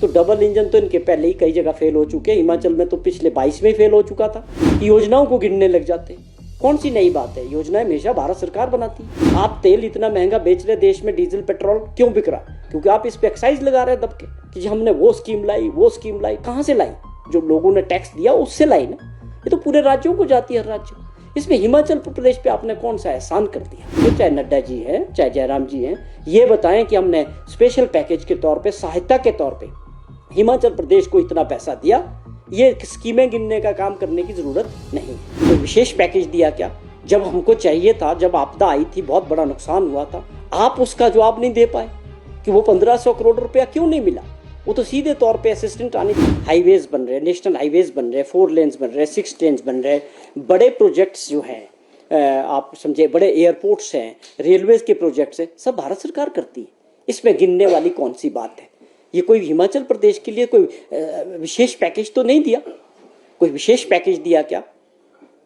तो double engine तो इनके पहले ही कई जगह फेल हो चुके हैं। हिमाचल में तो पिछले 22 में फेल हो चुका था। योजनाओं को गिनने लग जाते, कौन सी नई बात है? योजनाएं हमेशा भारत सरकार बनाती है। आप तेल इतना महंगा बेच रहे, देश में डीजल पेट्रोल क्यों बिक रहा? क्योंकि आप इस पे एक्साइज लगा रहे हैं दबके कि जी हमने वो स्कीम लाई। कहां से लाई? जो लोगों ने टैक्स दिया उससे लाई ना। ये तो पूरे राज्यों को जाती है, हर राज्य। इसमें हिमाचल प्रदेश पे आपने कौन सा एहसान कर दिया? तो चाहे नड्डा जी हैं, चाहे जयराम जी हैं, ये बताएं कि हमने स्पेशल पैकेज के तौर पे, सहायता के तौर पे हिमाचल प्रदेश को इतना पैसा दिया। ये स्कीमें गिनने का काम करने की जरूरत नहीं। तो विशेष पैकेज दिया क्या? जब हमको चाहिए था, जब आपदा आई थी, बहुत बड़ा नुकसान हुआ था, आप उसका जवाब नहीं दे पाए कि वो 1500 करोड़ रुपया क्यों नहीं मिला। वो तो सीधे तौर पे असिस्टेंट आने, हाईवेज बन रहे, नेशनल हाईवेज बन रहे, 4 लेन्स बन रहे, 6 लेन्स बन रहे, बड़े प्रोजेक्ट्स जो हैं, आप समझे, बड़े एयरपोर्ट्स हैं, रेलवेज के प्रोजेक्ट्स हैं, सब भारत सरकार करती है। इसमें गिनने वाली कौन सी बात है? ये कोई हिमाचल प्रदेश के लिए कोई विशेष पैकेज तो नहीं दिया। कोई विशेष पैकेज दिया क्या?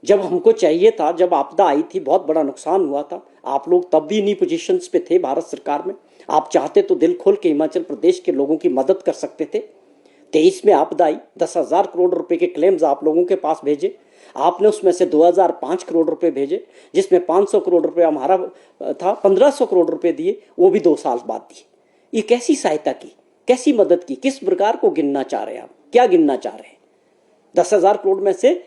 जब हमको चाहिए था, जब आपदा आई थी, बहुत बड़ा नुकसान हुआ था, आप लोग तब भी इन्हीं पोजीशंस पे थे भारत सरकार में। आप चाहते तो दिल खोल के हिमाचल प्रदेश के लोगों की मदद कर सकते थे। 23 में आपदा आई, 10,000 करोड़ रुपए के क्लेम्स आप लोगों के पास भेजे। आपने उसमें से 2005 करोड़ रुपए भेजे, जिसमें 500 करोड़ रुपए हमारा था, 1500 करोड़ रुपए दिए, वो भी 2 साल बाद दिए। ये कैसी सहायता की, कैसी मदद की? किस प्रकार को गिनना चाह रहे हैं आप? क्या गिनना चाह रहे हैं? 10,000 करोड़ में से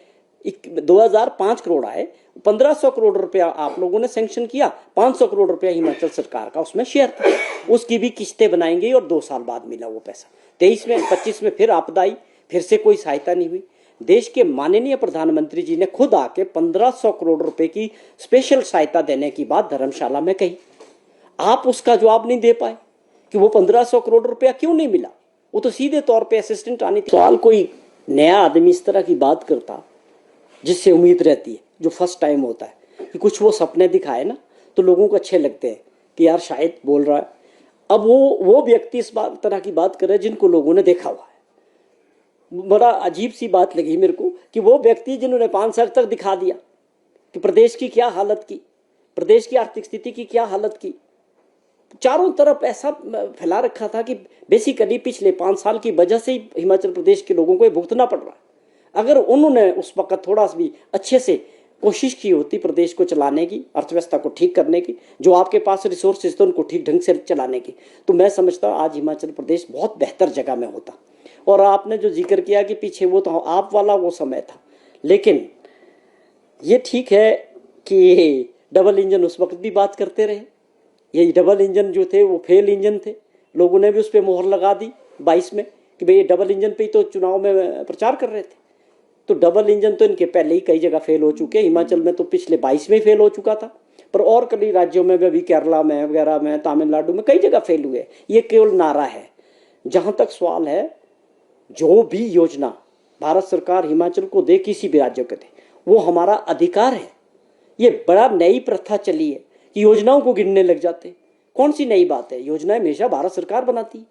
2005 करोड़ आए, 1500 करोड़ रुपया आप लोगों ने सैंक्शन किया, 500 करोड़ रुपया हिमाचल सरकार का उसमें शेयर था। उसकी भी किस्तें बनाएंगे और 2 साल बाद मिला वो पैसा। 23 में, 25 में फिर आपदा आई, फिर से कोई सहायता नहीं हुई। देश के माननीय प्रधानमंत्री जी ने खुद आके 1500 करोड़ रुपए की स्पेशल सहायता देने की बात धर्मशाला में कही। आप उसका जवाब नहीं दे पाए कि वो 1500 करोड़ रुपया क्यों नहीं मिला। वो तो सीधे तौर पे असिस्टेंट आनी थी। सवाल कोई नया आदमी इस तरह की बात करता, जिससे उम्मीद रहती है, जो फर्स्ट टाइम होता है, कि कुछ वो सपने दिखाए ना, तो लोगों को अच्छे लगते हैं कि यार शायद बोल रहा है। अब वो व्यक्ति इस तरह की बात कर रहे हैं जिनको लोगों ने देखा हुआ है। बड़ा अजीब सी बात लगी मेरे को कि वो व्यक्ति जिन्होंने 5 साल तक दिखा दिया कि प्रदेश की क्या हालत की, प्रदेश की आर्थिक स्थिति की क्या हालत की, चारों तरफ ऐसा फैला रखा था कि बेसिकली पिछले 5 साल की वजह से ही हिमाचल प्रदेश के लोगों को भुगतना पड़ रहा है। अगर उन्होंने उस वक्त थोड़ा सा भी अच्छे से कोशिश की होती प्रदेश को चलाने की, अर्थव्यवस्था को ठीक करने की, जो आपके पास रिसोर्सेज थे उनको ठीक ढंग से चलाने की, तो मैं समझता हूँ आज हिमाचल प्रदेश बहुत बेहतर जगह में होता। और आपने जो जिक्र किया कि पीछे वो तो आप वाला वो समय था, लेकिन ये ठीक है कि डबल इंजन उस वक्त भी बात करते रहे। ये डबल इंजन जो थे वो फेल इंजन थे। लोगों ने भी उस पर मोहर लगा दी 22 में कि भाई ये डबल इंजन पे ही तो चुनाव में प्रचार कर रहे थे। तो डबल इंजन तो इनके पहले ही कई जगह फेल हो चुके हैं। हिमाचल में तो पिछले 22 में फेल हो चुका था, पर और कई राज्यों में भी, अभी केरला में वगैरह में, तमिलनाडु में कई जगह फेल हुए। ये केवल नारा है। जहां तक सवाल है, जो भी योजना भारत सरकार हिमाचल को दे, किसी भी राज्य को दे, वो हमारा अधिकार है। ये बड़ा नई प्रथा चली है कि योजनाओं को गिनने लग जाते, कौन सी नई बात है? योजनाएं हमेशा भारत सरकार बनाती है,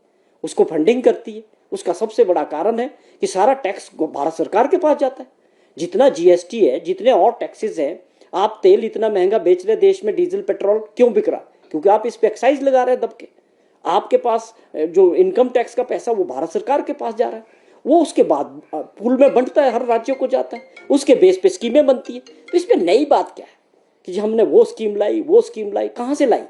उसको फंडिंग करती है। उसका सबसे बड़ा कारण है कि सारा टैक्स भारत सरकार के पास जाता है। जितना जीएसटी है, जितने और टैक्सेस हैं, आप तेल इतना महंगा बेच रहे, देश में डीजल पेट्रोल क्यों बिक रहा? क्योंकि आप इस पे एक्साइज लगा रहे हैं दबके। आपके पास जो इनकम टैक्स का पैसा वो भारत सरकार के पास जा रहा है, वो उसके बाद पूल में बंटता है, हर राज्यों को जाता है, उसके बेस पे स्कीमें बनती है। तो इस पे नई बात क्या है कि हमने वो स्कीम लाई। कहां से लाई?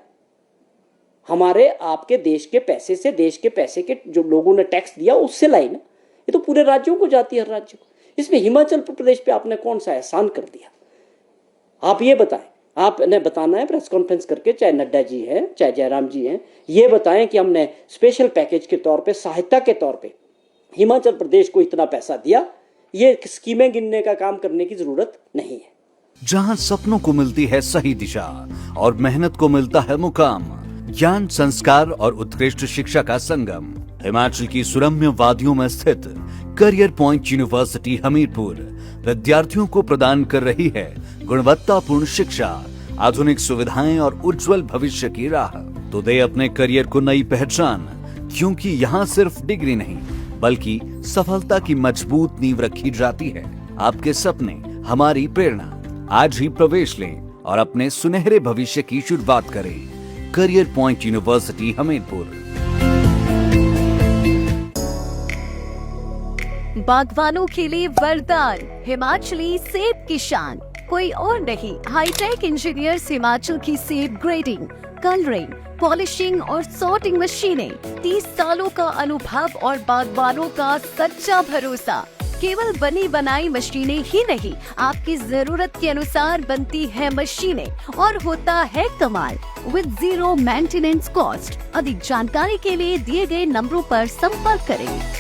हमारे आपके देश के पैसे से, देश के पैसे के जो लोगों ने टैक्स दिया उससे लाई ना। ये तो पूरे राज्यों को जाती है, हर राज्य को। इसमें हिमाचल प्रदेश पे आपने कौन सा एहसान कर दिया? आप ये बताएं। आपने बताना है प्रेस कॉन्फ्रेंस करके, चाहे नड्डा जी हैं, चाहे जयराम जी हैं, ये बताएं कि हमने स्पेशल पैकेज के तौर पे, सहायता के तौर पे हिमाचल प्रदेश को इतना पैसा दिया। ये स्कीमें गिनने का काम करने की जरूरत नहीं है। जहां सपनों को मिलती है सही दिशा और मेहनत को मिलता है मुकाम, ज्ञान, संस्कार और उत्कृष्ट शिक्षा का संगम, हिमाचल की सुरम्य वादियों में स्थित करियर पॉइंट यूनिवर्सिटी हमीरपुर विद्यार्थियों को प्रदान कर रही है गुणवत्तापूर्ण शिक्षा, आधुनिक सुविधाएं और उज्जवल भविष्य की राह। तो दे अपने करियर को नई पहचान, क्योंकि यहाँ सिर्फ डिग्री नहीं बल्कि सफलता की मजबूत नींव रखी जाती है। आपके सपने हमारी प्रेरणा। आज ही प्रवेश लें और अपने सुनहरे भविष्य की शुरुआत करें। Career point university Hamirpur. बागवानों के लिए वरदान, हिमाचली सेब की शान। कोई और नहीं, हाईटेक इंजीनियर्स हिमाचल की सेब ग्रेडिंग, कलरिंग, पॉलिशिंग और सॉर्टिंग मशीनें, 30 सालों का अनुभव और बागवानों का सच्चा भरोसा। केवल बनी बनाई मशीनें ही नहीं, आपकी जरूरत के अनुसार बनती है मशीनें और होता है कमाल, विद 0 मेंटेनेंस कॉस्ट। अधिक जानकारी के लिए दिए गए नंबरों पर संपर्क करें।